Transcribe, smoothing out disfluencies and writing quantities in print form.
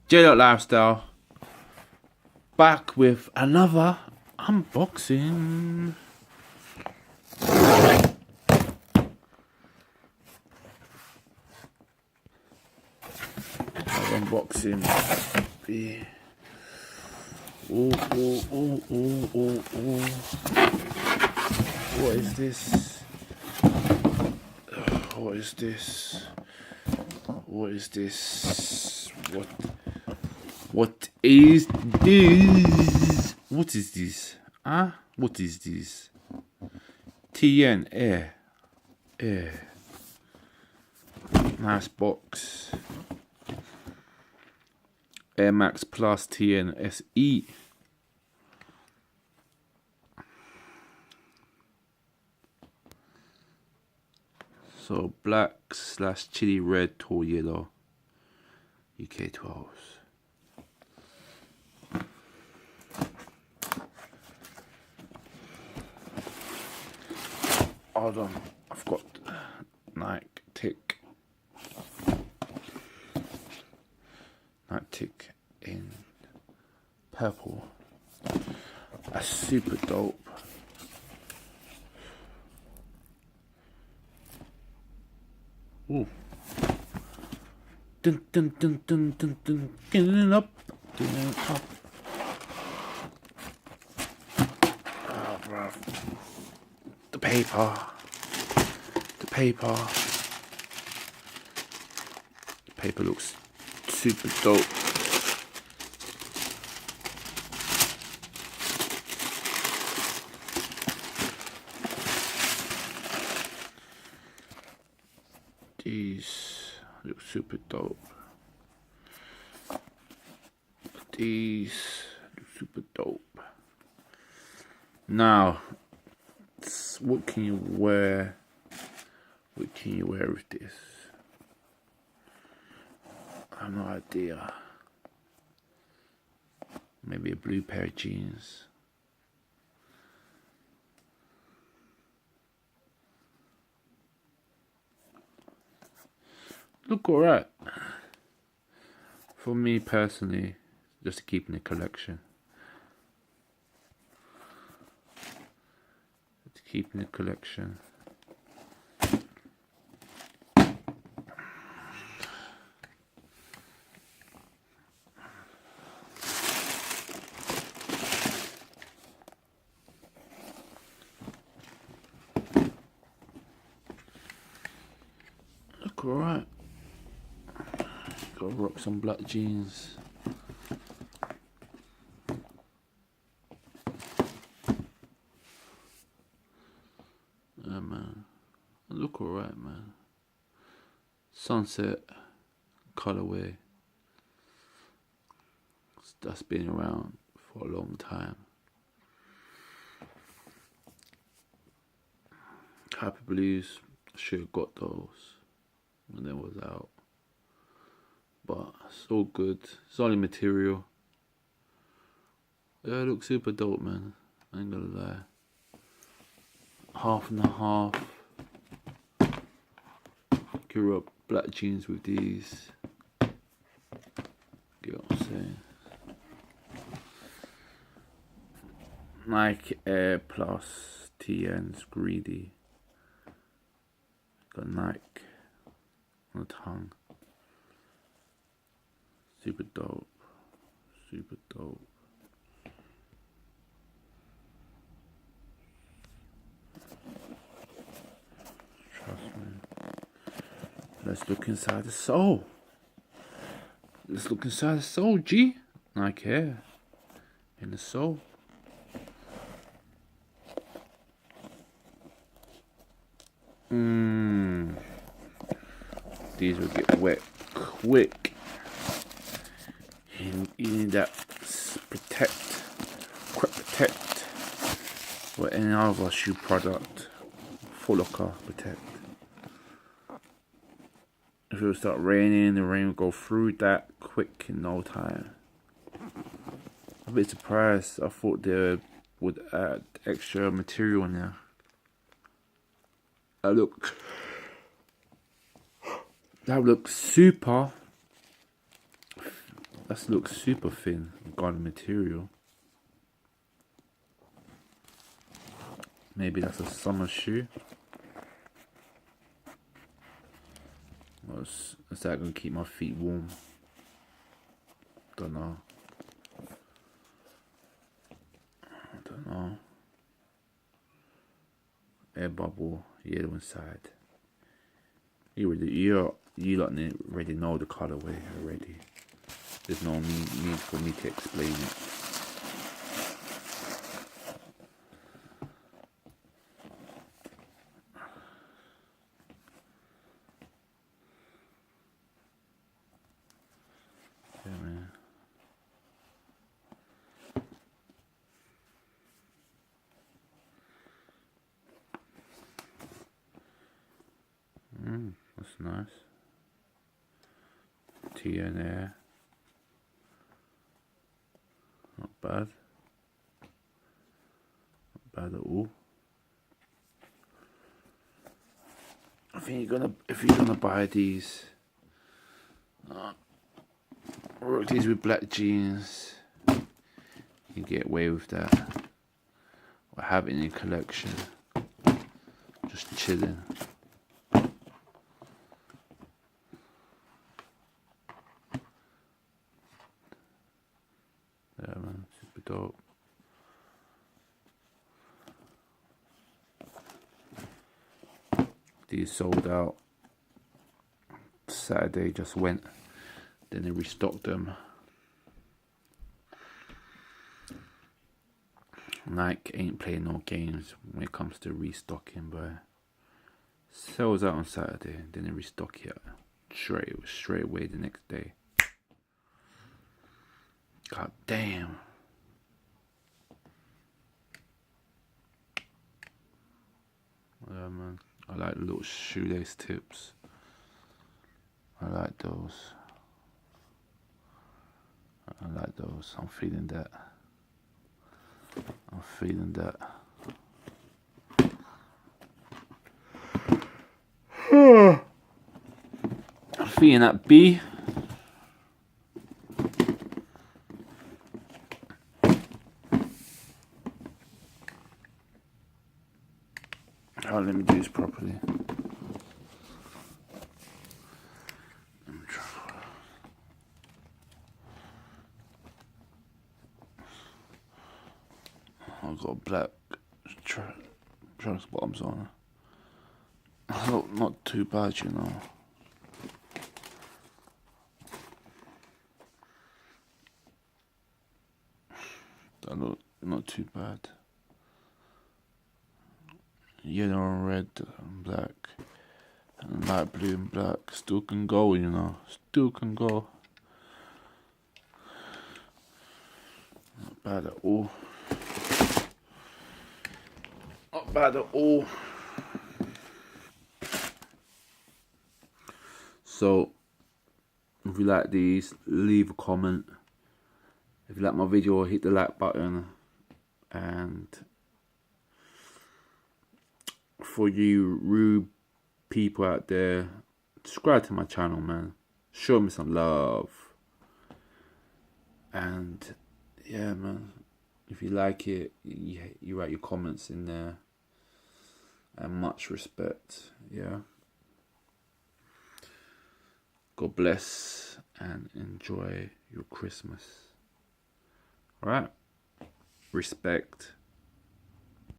J-Dot Lifestyle, back with another unboxing. Unboxing. Yeah. Oh. What is this? What is this? What is this? What is this? What is this? Huh? What is this? TN Air. Nice box. Air Max Plus TN SE. So black / chili red, tall yellow. UK 12s. Hold on, I've got Nike Tick in purple. That's super dope. Ooh. Dun, getting it up. Oh, bro. The paper. The paper looks super dope. These look super dope. These look super dope. Now, what can you wear? What can you wear with this? I have no idea. Maybe a blue pair of jeans. Look alright. For me personally, just to keep in the collection. To keep in the collection. Look alright. Gotta rock some black jeans. Yeah, man. Look alright, man. Sunset colorway. That's been around for a long time. Happy Blues, should have got those when they was out. But it's all good. Solid material. Yeah, it looks super dope, man. I ain't gonna lie. 50/50. Grew up black jeans with these. Get what I'm saying? Nike Air Plus TN's Greedy. Got Nike on the tongue. Super dope. Super dope. Trust me. Let's look inside the sole. Let's look inside the sole, G. Nike Air. In the sole. These will get wet quick. You need that protect or any other shoe product. Foot Locker Protect. If it will start raining, the rain will go through that quick in no time. I'm a bit surprised. I thought they would add extra material in there. That looks super. That looks super thin. Garden material. Maybe that's a summer shoe. Is that gonna keep my feet warm? Don't know. I don't know. Air bubble, yellow inside. You lot already know the colorway already. There's no need for me to explain it. Yeah, man. That's nice. Tea in there. Not bad. Not bad at all. I think if you're gonna buy these, rock these with black jeans, you can get away with that. Or have it in your collection. Just chilling. Yeah, man, super dope. These sold out Saturday, just went, then they restocked them. Nike ain't playing no games when it comes to restocking, but sells out on Saturday, then they restock it straight away the next day. God damn. Yeah, man. I like the little shoelace tips. I like those. I'm feeling that. I'm feeling that. I'm feeling that B. Oh, let me do this properly. I've got black trunks bottoms on. Not too bad, you know. Not too bad. Yellow and red and black and light blue and black still can go, you know. Still can go. Not bad at all. Not bad at all. So, if you like these, leave a comment. If you like my video, hit the like button. And for you rude people out there, subscribe to my channel, man. Show me some love. And yeah, man, if you like it, you write your comments in there. And much respect, yeah. God bless and enjoy your Christmas. Alright? Respect.